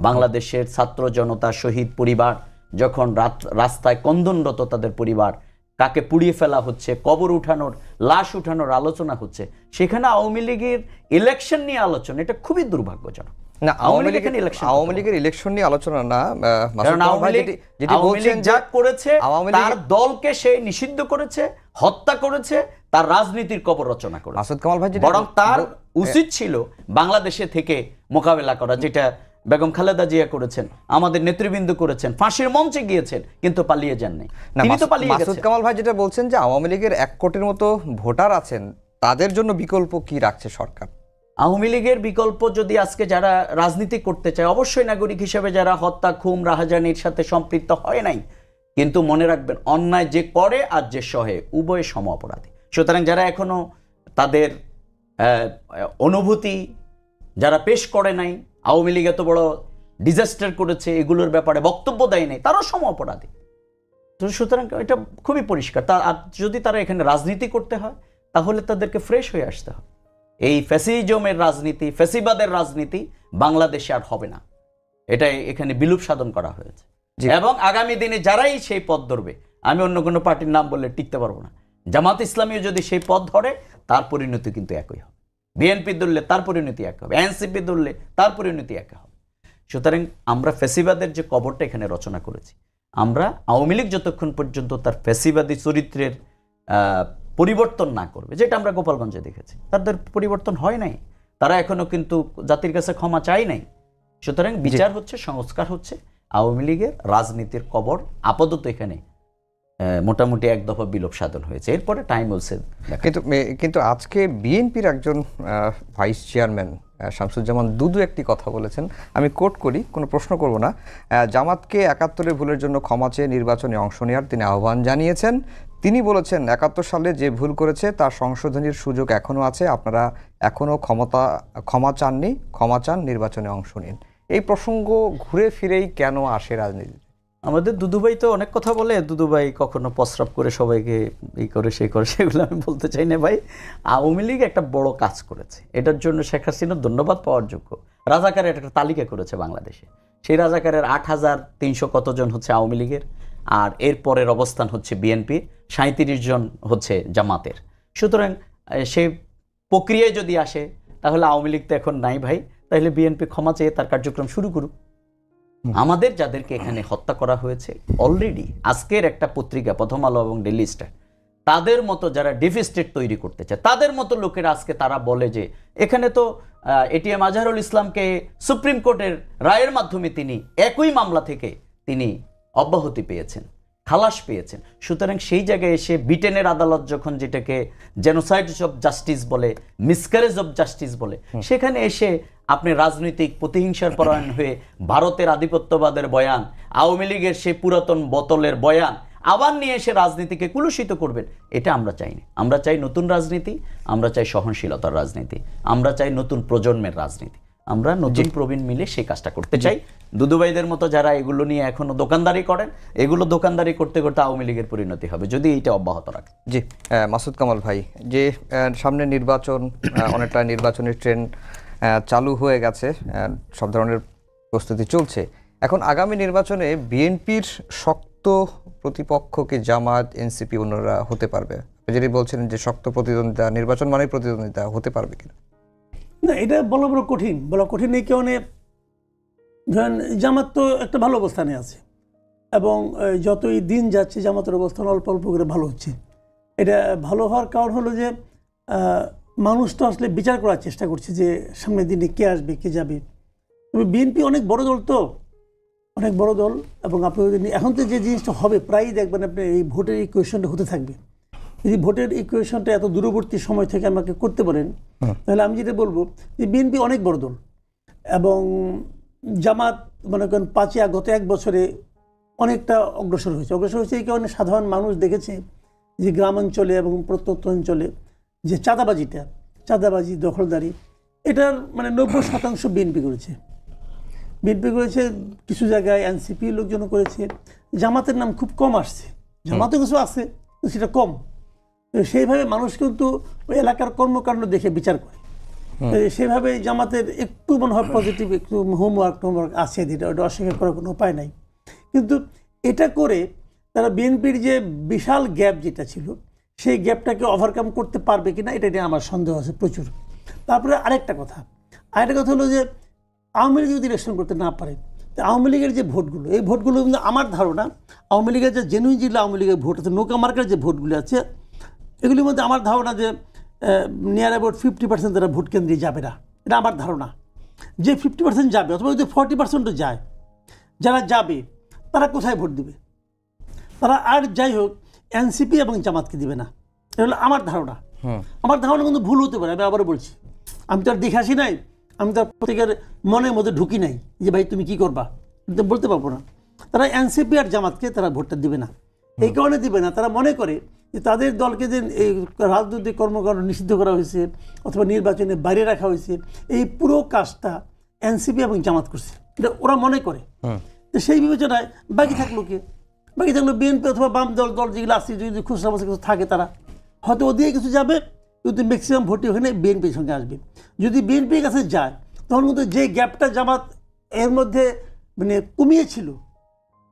বাংলাদেশের ছাত্র জনতা, শহীদ পরিবার যখন রাস্তায় কন্দনরত তাদের পরিবার, কাকে পুড়িয়ে ফেলা হচ্ছে, কবর উঠানোর, লাশ উঠানোর আলোচনা হচ্ছে, সেখানে আওয়ামী লীগের ইলেকশন নিয়ে আলোচনা, এটা খুবই দুর্ভাগ্যজনক। না, আওয়ামী লীগের ইলেকশন নিয়ে আলোচনা না, যা করেছে তার দলকে সে নিষিদ্ধ করেছে, হত্যা করেছে, তার রাজনীতির কবর রচনা করেছে। মাসুদ কামাল ভাই, বরং তার উচিত ছিল বাংলাদেশে থেকে মোকাবেলা করা, যেটা বেগম খালেদা জিয়া করেছেন, আমাদের নেতৃবৃন্দ করেছেন, ফাঁসির মঞ্চে গিয়েছেন, কিন্তু পালিয়ে যান নাই। তিনি তো পালিয়ে গেছেন। মাসুদ কামাল ভাই যেটা বলছেন যে আওয়ামী লীগের 1 কোটির মতো ভোটার আছেন, তাদের জন্য বিকল্প কি রাখছে সরকার? আওয়ামী লীগের বিকল্প যদি আজকে যারা রাজনীতি করতে চায়, অবশ্যই নাগরিক হিসেবে যারা হত্যা, খুন, রাহাজানির সাথে সম্পৃক্ত হয় নাই, কিন্তু মনে রাখবেন অন্যায় যে করে আর যে সহে উভয় সম অপরাধী। সুতরাং যারা এখনো তাদের অনুভূতি যারা পেশ করে নাই, আওয়ামী লীগ এত বড় ডিজাস্টার করেছে এগুলোর ব্যাপারে বক্তব্য দেয় নাই, তারাও সম অপরাধী। তো সুতরাং এটা খুবই পরিষ্কার। আর যদি তারা এখানে রাজনীতি করতে হয় তাহলে তাদেরকে ফ্রেশ হয়ে আসতে হবে। এই ফ্যাসিজমের রাজনীতি, ফ্যাসিবাদের রাজনীতি বাংলাদেশে আর হবে না, এটা এখানে বিলুপ সাধন করা হয়েছে। এবং আগামী দিনে যারাই সেই পথ ধরবে, আমি অন্য কোনো পার্টির নাম বললে টিকতে পারবো না, জামাত ইসলামীও যদি সেই পথ ধরে তার পরিণতি কিন্তু একই হবে, বিএনপি ধরলে তার পরিণতি এক হবে, এনসিপি ধরলে তার পরিণতি এক হবে। সুতরাং আমরা ফ্যাসিবাদের যে কবরটা এখানে রচনা করেছি, আমরা আওয়ামী লীগ যতক্ষণ পর্যন্ত তার ফ্যাসিবাদী চরিত্রের পরিবর্তন না করবে, যেটা আমরা গোপালগঞ্জে দেখেছি, তাদের পরিবর্তন হয় নাই, তারা এখনো কিন্তু জাতির কাছে ক্ষমা চাই নাই। সুতরাং বিচার হচ্ছে, সংস্কার হচ্ছে, আওয়ামী লীগের রাজনীতির কবর আপাতত এখানে মোটামুটি এক দফা বিলোপ সাধন হয়েছে, এরপরে টাইম বলছে। কিন্তু আজকে বিএনপির একজন ভাইস চেয়ারম্যান শামসুজ্জামান দুদু একটি কথা বলেছেন, আমি কোট করি, কোনো প্রশ্ন করব না। জামাতকে ৭১-এর ভুলের জন্য ক্ষমা চেয়ে নির্বাচনে অংশ নেওয়ার তিনি আহ্বান জানিয়েছেন। তিনি বলেছেন ৭১ সালে যে ভুল করেছে তার সংশোধনের সুযোগ এখনও আছে, আপনারা এখনও ক্ষমা চাননি, ক্ষমা চান, নির্বাচনে অংশ নিন। এই প্রসঙ্গ ঘুরে ফিরেই কেন আসে রাজনীতিতে? আমাদের দুদুভাই তো অনেক কথা বলে, দুদুভাই কখনো প্রস্রাব করে সবাইকে এই করে সেই করে, সেগুলো আমি বলতে চাই না ভাই। আওয়ামী লীগ একটা বড় কাজ করেছে, এটার জন্য শেখ হাসিনা ধন্যবাদ পাওয়ার যোগ্য। রাজাকারের একটা তালিকা করেছে বাংলাদেশে, সেই রাজাকারের ৮,৩০০ কতজন হচ্ছে আওয়ামী লীগের, আর এরপরের অবস্থান হচ্ছে বিএনপির, ৩৭ জন হচ্ছে জামাতের। সুতরাং সেই প্রক্রিয়ায় যদি আসে তাহলে আওয়ামী লীগ তো এখন নাই ভাই, তাহলে বিএনপি ক্ষমা চেয়ে তার কার্যক্রম শুরু করুক। আমাদের যাদেরকে এখানে হত্যা করা হয়েছে অলরেডি, আজকের একটা পত্রিকা প্রথম আলো এবং ডেইলি স্টার, তাদের মতো যারা ডিপ স্টেট তৈরি করতে চায়, তাদের মতো লোকেরা আজকে তারা বলে যে এখানে তো এটিএম আজহারুল ইসলামকে সুপ্রিম কোর্টের রায়ের মাধ্যমে তিনি একই মামলা থেকে তিনি অব্যাহতি পেয়েছেন, খালাস পেয়েছেন। সুতরাং সেই জায়গায় এসে ব্রিটেনের আদালত যখন যেটাকে জেনোসাইড অফ জাস্টিস বলে, মিসক্যারেজ অফ জাস্টিস বলে, সেখানে এসে আপনি রাজনৈতিক প্রতিহিংসার পরায়ণ হয়ে ভারতের আধিপত্যবাদের বয়ান, আওয়ামী লীগের সেই পুরাতন বোতলের বয়ান আবার নিয়ে এসে রাজনীতিকে কুলুষিত করবেন, এটা আমরা চাই না। আমরা চাই নতুন রাজনীতি, আমরা চাই সহনশীলতার রাজনীতি, আমরা চাই নতুন প্রজন্মের রাজনীতি, আমরা নতুন প্রবীণ মিলে সেই কাজটা করতে চাই। দুদুভাইদের মতো যারা এগুলো নিয়ে এখনো দোকানদারি করেন, এগুলো দোকানদারি করতে করতে আওয়ামী লীগের পরিণতি হবে যদি এইটা অব্যাহত রাখে। জি, মাসুদ কামাল ভাই, যে সামনে নির্বাচন, অনেকটা নির্বাচনের ট্রেন্ড চালু হয়ে গেছে, সব ধরনের প্রস্তুতি চলছে, এখন আগামী নির্বাচনে বিএনপির শক্ত প্রতিপক্ষকে জামাত, এনসিপি অন্যরা হতে পারবে? যদি বলছেন যে শক্ত প্রতিদ্বন্দ্বিতা, নির্বাচন মানে প্রতিদ্বন্দ্বিতা, হতে পারবে কিনা? না, এটা বলা বড় কঠিন, বলা কঠিন এই কারণে ধরেন জামাত তো একটা ভালো অবস্থানে আছে, এবং যতই দিন যাচ্ছে জামাতের অবস্থান অল্প অল্প করে ভালো হচ্ছে। এটা ভালো হওয়ার কারণ হলো যে মানুষ তো আসলে বিচার করার চেষ্টা করছে যে সামনের দিনে কে আসবে, কে যাবে। তবে বিএনপি অনেক বড় দল, তো অনেক বড় দল, এবং আপনি এখন তো যে জিনিসটা হবে প্রায়ই দেখবেন আপনি এই ভোটের ইকুয়েশনটা হতে থাকবে। যদি ভোটের ইকুয়েশনটা এত দূরবর্তী সময় থেকে আমাকে করতে পারেন, তাহলে আমি যেটা বলবো যে বিএনপি অনেক বড় দল, এবং জামাত মনে করেন গত 1 বছরে অনেকটা অগ্রসর হয়েছে। এই কারণে সাধারণ মানুষ দেখেছে যে গ্রামাঞ্চলে এবং প্রত্যন্ত অঞ্চলে যে চাঁদাবাজি, দখলদারি, এটার মানে 90% বিএনপি করেছে। কিছু জায়গায় এনসিপি লোকজন করেছে, জামাতের নাম খুব কম আসছে, জামাতও কিছু আছে সেটা কম। সেইভাবে মানুষ কিন্তু ওই এলাকার কর্মকাণ্ড দেখে বিচার করে, সেভাবে জামাতের একটু মনে হয় পজিটিভ, একটু হোমওয়ার্ক আছে, ওটা অস্বীকার করার কোনো উপায় নাই। কিন্তু এটা করে তারা বিএনপির যে বিশাল গ্যাপ যেটা ছিল, সেই গ্যাপটাকে ওভারকাম করতে পারবে কিনা, এটা নিয়ে আমার সন্দেহ আছে প্রচুর। তারপরে আরেকটা কথা হলো যে আওয়ামী লীগ যদি ইলেকশন করতে না পারে, আওয়ামী লীগের যে ভোটগুলো, এই ভোটগুলো কিন্তু আমার ধারণা আওয়ামী লীগের যে জেনুইন যেগুলো আওয়ামী লীগের ভোট আছে, নৌকা মার্কের যে ভোটগুলো আছে, এগুলির মধ্যে আমার ধারণা যে নিয়ার অ্যাবাউট 50% তারা ভোট কেন্দ্রে যাবে না, এটা আমার ধারণা। যে 50% যাবে, অথবা যদি 40%ও যায়, যারা যাবে তারা কোথায় ভোট দিবে? তারা আর যাই হোক এনসিপি এবং জামাতকে দিবে না, এটা হলো আমার ধারণা। আমার ধারণা কিন্তু ভুল হতে পারে, আমি আবারও বলছি, আমি তো আর দেখে আসি নাই, আমি তার প্রত্যেকের মনের মধ্যে ঢুকি নাই যে ভাই তুমি কি করবা, বলতে পারবো না। তারা এনসিপি আর জামাতকে তারা ভোটটা দিবে না। এই কারণে দিবে না, তারা মনে করে যে তাদের দলকে যে এই রাজনৈতিক কর্মকাণ্ড নিষিদ্ধ করা হয়েছে অথবা নির্বাচনে বাইরে রাখা হয়েছে, এই পুরো কাজটা এনসিপি এবং জামাত করছে, এটা ওরা মনে করে। তো সেই বিবেচনায় বাকি থাকলো কে? বাকি থাকলো বিএনপি অথবা বাম দল যেগুলো আছে, যদি খুচরা বসে কিছু থাকে তারা হয়তো ওদিকে কিছু যাবে, কিন্তু ম্যাক্সিমাম ভোটই ওখানে বিএনপির সঙ্গে আসবে। যদি বিএনপির কাছে যায় তখন কিন্তু যে গ্যাপটা জামাত এর মধ্যে মানে কমিয়েছিল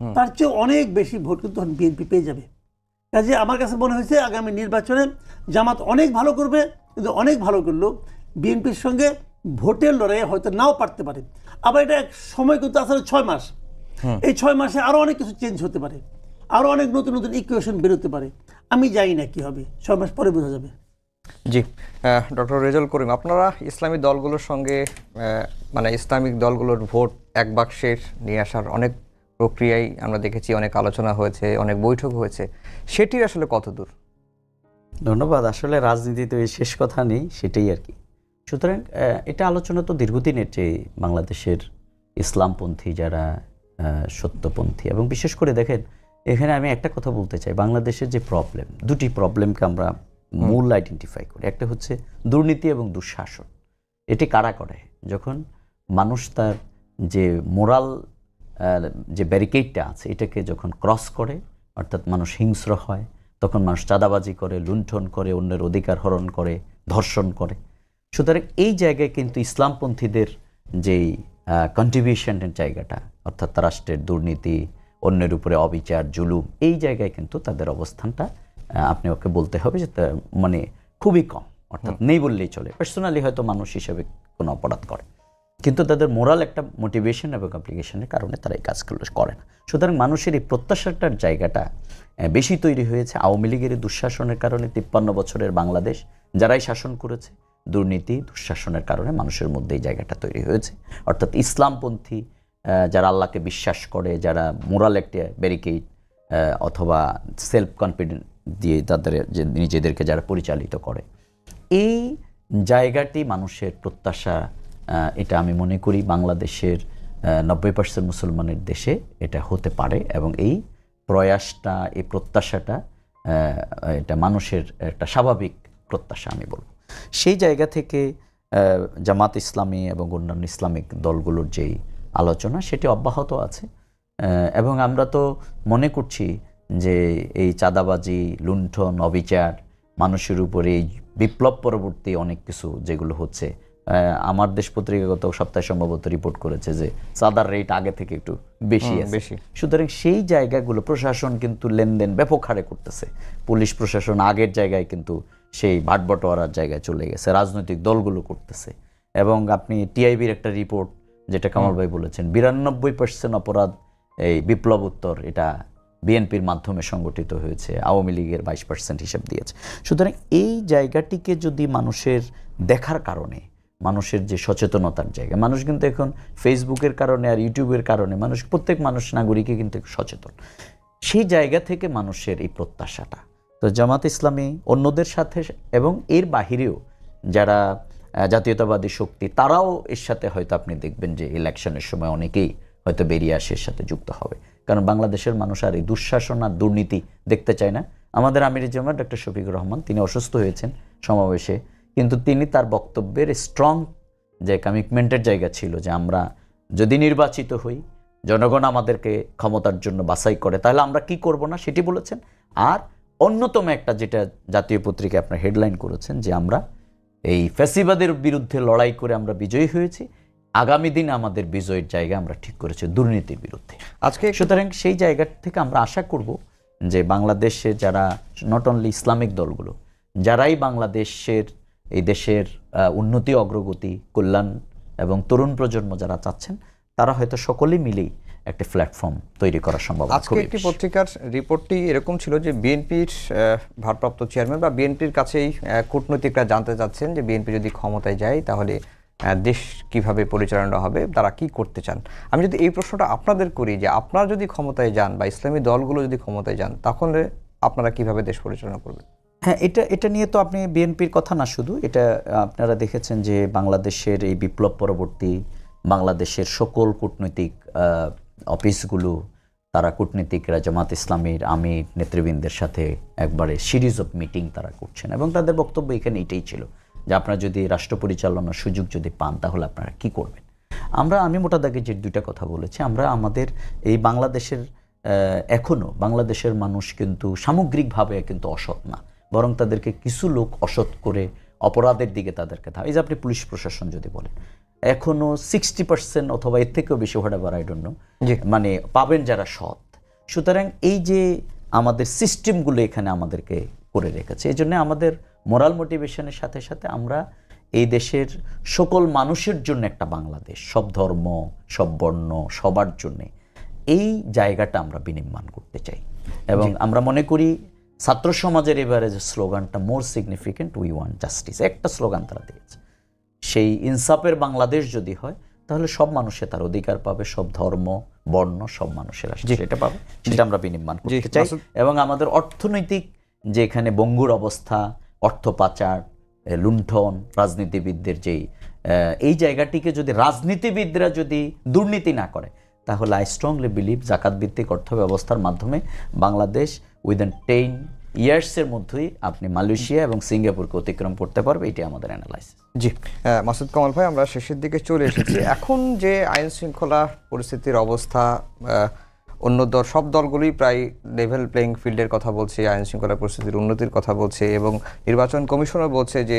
তার চেয়ে অনেক বেশি ভোট কিন্তু তখন বিএনপি পেয়ে যাবে। কাজে আমার কাছে মনে হয়েছে আগামী নির্বাচনে জামাত অনেক ভালো করবে, কিন্তু অনেক ভালো করলেও বিএনপির সঙ্গে ভোটের লড়াইয়ে হয়তো নাও পারতে পারে। আবার এটা এক সময় কিন্তু আসলে 6 মাস, এই 6 মাসে আরও অনেক কিছু চেঞ্জ হতে পারে, আরও অনেক নতুন নতুন ইকুয়েশন বেরোতে পারে। আমি জানি না কি হবে, 6 মাস পরে বোঝা যাবে। জি, ডক্টর রেজাউল করিম, আপনারা ইসলামী দলগুলোর সঙ্গে মানে ইসলামিক দলগুলোর ভোট এক বাক্সের নিয়ে আসার অনেক প্রক্রিয়ায় আমরা দেখেছি, অনেক আলোচনা হয়েছে, অনেক বৈঠক হয়েছে, সেটি আসলে কতদূর? ধন্যবাদ। আসলে রাজনীতিতে ওই শেষ কথা নেই, সেটাই আর কি। সুতরাং এটা আলোচনা তো দীর্ঘদিনের, যে বাংলাদেশের ইসলামপন্থী যারা সত্যপন্থী, এবং বিশেষ করে দেখেন এখানে আমি একটা কথা বলতে চাই, বাংলাদেশের যে প্রবলেম, দুটি প্রবলেমকে আমরা মূল আইডেন্টিফাই করি। একটা হচ্ছে দুর্নীতি এবং দুঃশাসন। এটি কারা করে? যখন মানুষ তার যে মোরাল যে ব্যারিকেডটা আছে এটাকে যখন ক্রস করে, অর্থাৎ মানুষ হিংস্র হয়, তখন মানুষ চাঁদাবাজি করে, লুণ্ঠন করে, অন্যের অধিকার হরণ করে, ধর্ষণ করে। সুতরাং এই জায়গায় কিন্তু ইসলামপন্থীদের যেই কন্ট্রিবিউশনের জায়গাটা, অর্থাৎ রাষ্ট্রের দুর্নীতি, অন্যের উপরে অবিচার, জুলুম, এই জায়গায় কিন্তু তাদের অবস্থানটা আপনি ওকে বলতে হবে যে মানে খুবই কম, অর্থাৎ নেই বললেই চলে। পার্সোনালি হয়তো মানুষ হিসেবে কোনো অপরাধ করে, কিন্তু তাদের মোরাল একটা মোটিভেশন এবং অ্যাপ্লিকেশনের কারণে তারা এই কাজগুলো করে না। সুতরাং মানুষের এই প্রত্যাশাটার জায়গাটা বেশি তৈরি হয়েছে আওয়ামী লীগের দুঃশাসনের কারণে। 53 বছরের বাংলাদেশ যারাই শাসন করেছে, দুর্নীতি দুঃশাসনের কারণে মানুষের মধ্যে এই জায়গাটা তৈরি হয়েছে। অর্থাৎ ইসলামপন্থী যারা আল্লাহকে বিশ্বাস করে, যারা মোরাল একটা ব্যারিকেড অথবা সেলফ কনফিডেন্স দিয়ে তাদের যে নিজেদেরকে যারা পরিচালিত করে, এই জায়গাটি মানুষের প্রত্যাশা। এটা আমি মনে করি বাংলাদেশের 90% মুসলমানের দেশে এটা হতে পারে, এবং এই প্রয়াসটা, এই প্রত্যাশাটা এটা মানুষের একটা স্বাভাবিক প্রত্যাশা আমি বলব। সেই জায়গা থেকে জামাত ইসলামী এবং অন্যান্য ইসলামিক দলগুলোর যেই আলোচনা সেটি অব্যাহত আছে, এবং আমরা তো মনে করছি যে এই চাঁদাবাজি, লুণ্ঠন, অবিচার, মানুষের উপরে এই বিপ্লব পরবর্তী অনেক কিছু যেগুলো হচ্ছে, আমার দেশ পত্রিকা গত সপ্তাহে সম্ভবত রিপোর্ট করেছে যে চাঁদার রেট আগে থেকে একটু বেশি আছে। সুতরাং সেই জায়গাগুলো প্রশাসন কিন্তু লেনদেন ব্যাপক হারে করতেছে। পুলিশ প্রশাসন আগের জায়গায় কিন্তু সেই ভাটবটোয়ারার জায়গায় চলে গেছে, রাজনৈতিক দলগুলো করতেছে। এবং আপনি টিআইবির একটা রিপোর্ট, যেটা কামাল ভাই বলেছেন, 92% অপরাধ এই বিপ্লব উত্তর এটা বিএনপির মাধ্যমে সংগঠিত হয়েছে, আওয়ামী লীগের 22% হিসাব দিয়েছে। সুতরাং এই জায়গাটিকে যদি মানুষের দেখার কারণে, মানুষের যে সচেতনতার জায়গা, মানুষ কিন্তু এখন ফেসবুকের কারণে আর ইউটিউবের কারণে প্রত্যেক মানুষ নাগরিকই কিন্তু সচেতন, সেই জায়গা থেকে মানুষের এই প্রত্যাশাটা। তো জামাত ইসলামী অন্যদের সাথে এবং এর বাহিরেও যারা জাতীয়তাবাদী শক্তি, তারাও এর সাথে হয়তো আপনি দেখবেন যে ইলেকশনের সময় অনেকেই হয়তো বেরিয়ে আসে, এর সাথে যুক্ত হবে। কারণ বাংলাদেশের মানুষ আর এই দুঃশাসন আর দুর্নীতি দেখতে চায় না। আমাদের আমির জামাত ডক্টর শফিকুর রহমান, তিনি অসুস্থ হয়েছেন সমাবেশে, কিন্তু তিনি তার বক্তব্যের স্ট্রং যে কমিটমেন্টের জায়গা ছিল যে আমরা যদি নির্বাচিত হই, জনগণ আমাদেরকে ক্ষমতার জন্য বাছাই করে, তাহলে আমরা কি করব না সেটি বলেছেন। আর অন্যতম একটা যেটা জাতীয় পত্রিকায় আপনার হেডলাইন করেছেন যে আমরা এই ফ্যাসিবাদের বিরুদ্ধে লড়াই করে আমরা বিজয়ী হয়েছি, আগামী দিন আমাদের বিজয়ের জায়গা আমরা ঠিক করেছি দুর্নীতির বিরুদ্ধে। আজকে সুতরাং সেই জায়গা থেকে আমরা আশা করব যে বাংলাদেশে যারা নট অনলি ইসলামিক দলগুলো, যারাই বাংলাদেশের এই দেশের উন্নতি, অগ্রগতি, কল্যাণ এবং তরুণ প্রজন্ম যারা চাচ্ছেন, তারা হয়তো সকলেই মিলেই একটা প্ল্যাটফর্ম তৈরি করা সম্ভব। আজকে একটি পত্রিকার রিপোর্টটি এরকম ছিল যে বিএনপির ভারপ্রাপ্ত চেয়ারম্যান বা বিএনপির কাছেই কূটনৈতিকরা জানতে চাচ্ছেন যে বিএনপি যদি ক্ষমতায় যায় তাহলে দেশ কিভাবে পরিচালনা হবে, তারা কি করতে চান। আমি যদি এই প্রশ্নটা আপনাদের করি যে আপনারা যদি ক্ষমতায় যান বা ইসলামী দলগুলো যদি ক্ষমতায় যান, তাহলে আপনারা কিভাবে দেশ পরিচালনা করবেন? হ্যাঁ, এটা নিয়ে তো আপনি বিএনপির কথা না শুধু, এটা আপনারা দেখেছেন যে বাংলাদেশের এই বিপ্লব পরবর্তী বাংলাদেশের সকল কূটনৈতিক অফিসগুলো তারা কূটনীতিকরা জামাত ইসলামীর আমির নেতৃবৃন্দের সাথে একবারে সিরিজ অফ মিটিং তারা করছেন, এবং তাদের বক্তব্য এখানে এটাই ছিল যে আপনারা যদি রাষ্ট্র পরিচালনার সুযোগ যদি পান তাহলে আপনারা কি করবেন। আমি মোটা দাগে যে দুইটা কথা বলেছি, আমরা আমাদের এই বাংলাদেশের এখনও বাংলাদেশের মানুষ কিন্তু সামগ্রিকভাবে কিন্তু অসৎ না, বরং তাদেরকে কিছু লোক অসৎ করে অপরাধের দিকে তাদেরকে এই যে আপনি পুলিশ প্রশাসন যদি বলেন, এখনো 60% অথবা এর থেকেও বেশি হোয়াটএভার আই ডোন্ট নো মানে পাবেন যারা সৎ। সুতরাং এই যে আমাদের সিস্টেমগুলো এখানে আমাদেরকে করে রেখেছে, এই জন্য আমাদের মোরাল মোটিভেশনের সাথে সাথে আমরা এই দেশের সকল মানুষের জন্য একটা বাংলাদেশ, সব ধর্ম সব বর্ণ সবার জন্যে, এই জায়গাটা আমরা বিনির্মাণ করতে চাই। এবং আমরা মনে করি ছাত্র সমাজের এবারে যে স্লোগানটা মোর সিগনিফিকেন্ট উই ওয়ান্ট জাস্টিস, একটা স্লোগান তারা দিয়েছে, সেই ইনসাফের বাংলাদেশ যদি হয় তাহলে সব মানুষে তার অধিকার পাবে, সব ধর্ম বর্ণ সব মানুষের সেটা পাবে, সেটা আমরা বিনির্মাণ করতে চাই। এবং আমাদের অর্থনৈতিক যে এখানে বঙ্গুর অবস্থা, অর্থ পাচার, লুণ্ঠন, রাজনীতিবিদদের যেই এই জায়গাটিকে যদি রাজনীতিবিদরা যদি দুর্নীতি না করে তাহলে আই স্ট্রংলি বিলিভ জাকাত ভিত্তিক অর্থ ব্যবস্থার মাধ্যমে বাংলাদেশ উইদিন 10 ইয়ার্সের মধ্যেই আপনি মালয়েশিয়া এবং সিঙ্গাপুরকে অতিক্রম করতে পারবে, এটি আমাদের অ্যানালাইসিস। জি মাসুদ কামাল ভাই, আমরা শেষের দিকে চলে এসেছি। এখন যে আইন শৃঙ্খলা পরিস্থিতির অবস্থা, অন্য সব দলগুলোই প্রায় লেভেল প্লেইং ফিল্ডের কথা বলছে, আইন শৃঙ্খলা পরিস্থিতির উন্নতির কথা বলছে, এবং নির্বাচন কমিশনও বলছে যে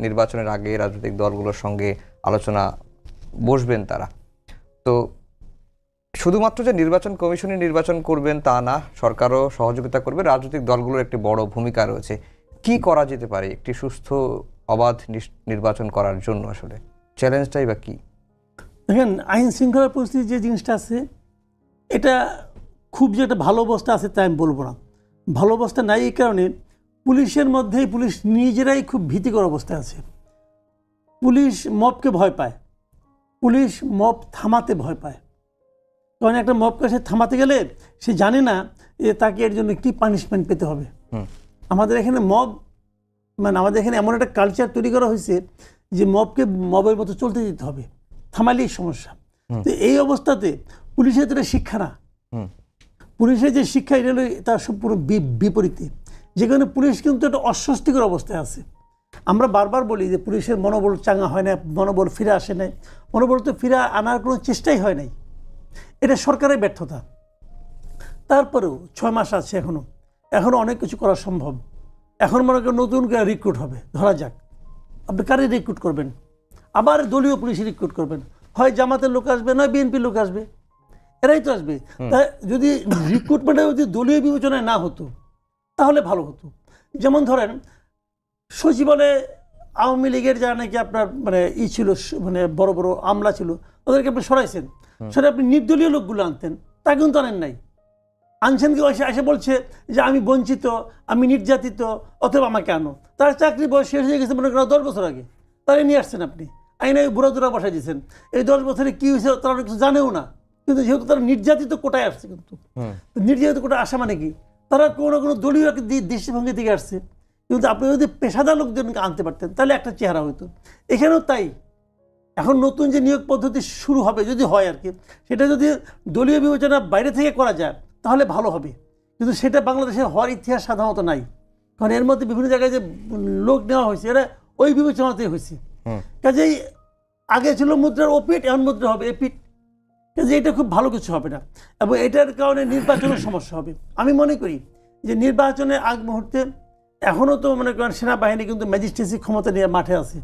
নির্বাচনের আগে রাজনৈতিক দলগুলোর সঙ্গে আলোচনা বসবেন তারা। তো শুধুমাত্র যে নির্বাচন কমিশনই নির্বাচন করবেন তা না, সরকারও সহযোগিতা করবে, রাজনৈতিক দলগুলোর একটি বড় ভূমিকা রয়েছে। কি করা যেতে পারে একটি সুস্থ অবাধ নির্বাচন করার জন্য? আসলে চ্যালেঞ্জটাই বা কি? দেখেন, আইন শৃঙ্খলা পরিস্থিতি যে জিনিসটা আছে এটা খুব যে একটা ভালো অবস্থা আছে তাই আমি বলবো না। ভালো অবস্থা নাই এই কারণে পুলিশের মধ্যেই পুলিশ নিজেরাই খুব ভীতিকর অবস্থায় আছে। পুলিশ মবকে ভয় পায়, পুলিশ মব থামাতে ভয় পায়। কারণ একটা মবকে সে থামাতে গেলে সে জানে না যে তাকে এর জন্য কী পানিশমেন্ট পেতে হবে। আমাদের এখানে আমাদের এখানে এমন একটা কালচার তৈরি করা হয়েছে যে মবকে মবের মতো চলতে দিতে হবে, থামালেই সমস্যা। তো এই অবস্থাতে পুলিশের তো এটা শিক্ষা না, পুলিশের যে শিক্ষা এটা হলো তার সম্পূর্ণ বিপরীতে, যেখানে পুলিশ কিন্তু একটা অস্বস্তিকর অবস্থায় আছে। আমরা বারবার বলি যে পুলিশের মনোবল চাঙ্গা হয় না, মনোবল ফিরে আসে নাই, মনোবল তো ফিরে আনার কোনো চেষ্টাই হয় নাই, এটা সরকারের ব্যর্থতা। তারপরেও 6 মাস আছে, এখনও অনেক কিছু করা সম্ভব। এখন মনে করেন নতুন করে রিক্রুট হবে, ধরা যাক, আপনি কারে রিক্রুট করবেন? আবার দলীয় পুলিশ রিক্রুট করবেন, হয় জামাতের লোক আসবে নয় বিএনপির লোক আসবে, এরাই তো আসবে। তাই যদি রিক্রুটমেন্টে যদি দলীয় বিবেচনায় না হতো তাহলে ভালো হতো। যেমন ধরেন সচিবালয়ে আওয়ামী লীগের যারা নাকি আপনার ছিল, বড় বড় আমলা ছিল, ওদেরকে আপনি সরাইছেন, সেটা আপনি নির্দলীয় লোকগুলো আনতেন, তা কিন্তু আনেন নাই। আনছেন কি এসে বলছে যে আমি বঞ্চিত, আমি নির্যাতিত, অথবা আমাকে আনো। তার চাকরি বয়স শেষ হয়ে গেছে মনে করেন 10 বছর আগে, তারাই নিয়ে আসছেন আপনি, আইনে বুড়া দুরা বসাই দিয়েছেন। এই 10 বছরে কী হয়েছে তারা কিছু জানেও না, কিন্তু যেহেতু তারা নির্যাতিত কোটায় আসছে, কিন্তু নির্যাতিত কোটায় আসা মানে কি, তারা কোনো দলীয় দৃষ্টিভঙ্গি দিকে আসছে। কিন্তু আপনি যদি পেশাদার লোকজনকে আনতে পারতেন তাহলে একটা চেহারা হইতো। এখানেও তাই, এখন নতুন যে নিয়োগ পদ্ধতি শুরু হবে, যদি হয় আর কি, সেটা যদি দলীয় বিবেচনা বাইরে থেকে করা যায় তাহলে ভালো হবে। কিন্তু সেটা বাংলাদেশের হওয়ার ইতিহাস সাধারণত নাই, কারণ এর মধ্যে বিভিন্ন জায়গায় যে লোক নেওয়া হয়েছে এরা ওই বিবেচনাতেই হয়েছে। কাজেই আগে ছিল মুদ্রার ওপিট, এখন মুদ্রা হবে এপিট, কাজে এটা খুব ভালো কিছু হবে না, এবং এটার কারণে নির্বাচনের সমস্যা হবে। আমি মনে করি যে নির্বাচনের আগ মুহূর্তে এখনও তো মনে করেন সেনাবাহিনী কিন্তু ম্যাজিস্ট্রেসি ক্ষমতা নিয়ে মাঠে আছে।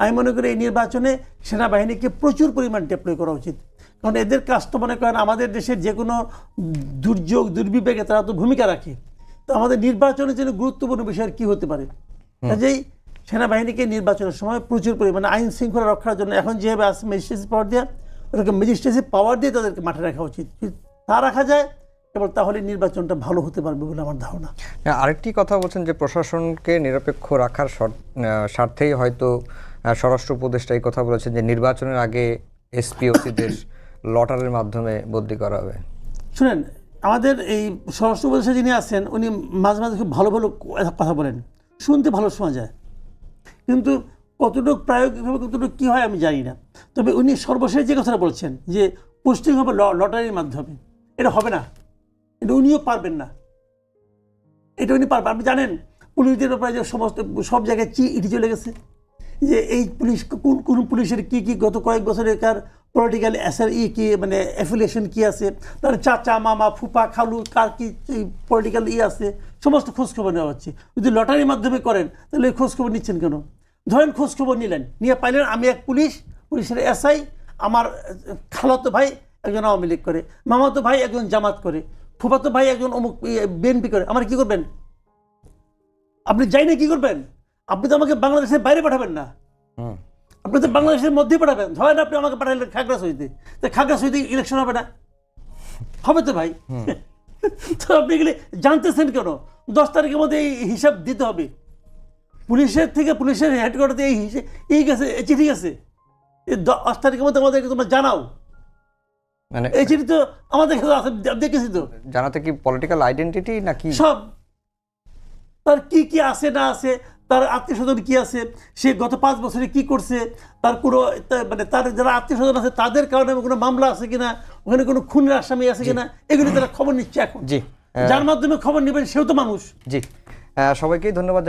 আমি মনে করি এই নির্বাচনে সেনাবাহিনীকে প্রচুর পরিমাণ ডেপ্লয় করা উচিত, কারণ এদের কাজ তো মনে করেন আমাদের দেশের যে কোনো দুর্যোগ দুর্বিবেগে তারা তো ভূমিকা রাখে। তো আমাদের নির্বাচনের জন্য গুরুত্বপূর্ণ বিষয় কী হতে পারে, কাজেই সেনাবাহিনীকে নির্বাচনের সময় প্রচুর পরিমাণে আইন শৃঙ্খলা রক্ষার জন্য এখন যেভাবে আছে ম্যাজিস্ট্রেসি পাওয়ার দেওয়া, ওটাকে ম্যাজিস্ট্রেসি পাওয়ার দিয়ে তাদেরকে মাঠে রাখা উচিত। তা রাখা যায় এবং তাহলে নির্বাচনটা ভালো হতে পারবে বলে আমার ধারণা। আরেকটি কথা বলছেন যে প্রশাসনকে নিরপেক্ষ রাখার স্বার্থেই হয়তো স্বরাষ্ট্র উপদেষ্টা এই কথা বলেছেন যে নির্বাচনের আগে এসপিওসিদের লটারির মাধ্যমে বদলি করা হবে। শুনেন, আমাদের এই স্বরাষ্ট্র উপদেষ্টা যিনি আছেন উনি মাঝে মাঝে খুব ভালো ভালো কথা বলেন, শুনতে ভালো শোনা যায়, কিন্তু কতটুকু প্রায়োগিকভাবে কতটুকু কী হয় আমি জানি না। তবে উনি সর্বশেষ যে কথাটা বলছেন যে পোস্টিং হবে লটারির মাধ্যমে, এটা হবে না। এটা উনিও পারবেন না, এটা উনি পারবেন। আপনি জানেন পুলিশদের ব্যাপারে যে সমস্ত সব জায়গায় ইটি চলে গেছে, যে এই পুলিশ কোন পুলিশের কি কি গত কয়েক বছরের পলিটিক্যাল কি মানে অ্যাফিলিয়েশন কি আছে, তার চাচা মামা ফুপা খালু কার কি পলিটিক্যাল আছে, সমস্ত খোঁজখবর নেওয়া হচ্ছে। যদি লটারির মাধ্যমে করেন তাহলে এই খোঁজখবর নিচ্ছেন কেন? ধরেন খোঁজখবর নিলেন, নিয়ে পাইলেন আমি এক পুলিশের এসআই, আমার খালাতো ভাই একজন আওয়ামী লীগ করে, মামাতো ভাই একজন জামাত করে, ফুফাতো ভাই একজন অমুক বিএনপি করে, আমার কি করবেন? আপনি যাই না কি করবেন? আপনি তো আমাকে বাংলাদেশের বাইরে পাঠাবেন না, আপনি তো বাংলাদেশের মধ্যে পাঠাবেন। ধরেন আপনি আমাকে পাঠালেন খাগড়াছড়িতে, তো খাগড়াছড়িতে ইলেকশন হবে না? হবে তো ভাই। তো আপনি এগুলি জানতেছেন কেন? 10 তারিখের মধ্যে এই হিসাব দিতে হবে। পুলিশের থেকে পুলিশের হেডকোয়ার্টারে এই গেছে চিঠি গেছে, এই 10 তারিখের মধ্যে আমাদেরকে তোমরা জানাও। মানে এই চিঠি তো আমাদের কাছে আছে, দেখেছি তো। জানাতে কি পলিটিক্যাল আইডেন্টিটি নাকি সব তার কি কি আছে না আছে, তার আত্মীয় স্বজন কি আছে, সে গত 5 বছরে কি করছে, তার কোনো মানে তার যারা আত্মীয় স্বজন আছে তাদের কারণে কোনো মামলা আছে কিনা, ওখানে কোনো খুনের আসামি আছে কিনা, এগুলি তারা খবর নিচ্ছে এখন। জি যার মাধ্যমে খবর নেবেন সেও তো মানুষ। জি সবাইকেই ধন্যবাদ।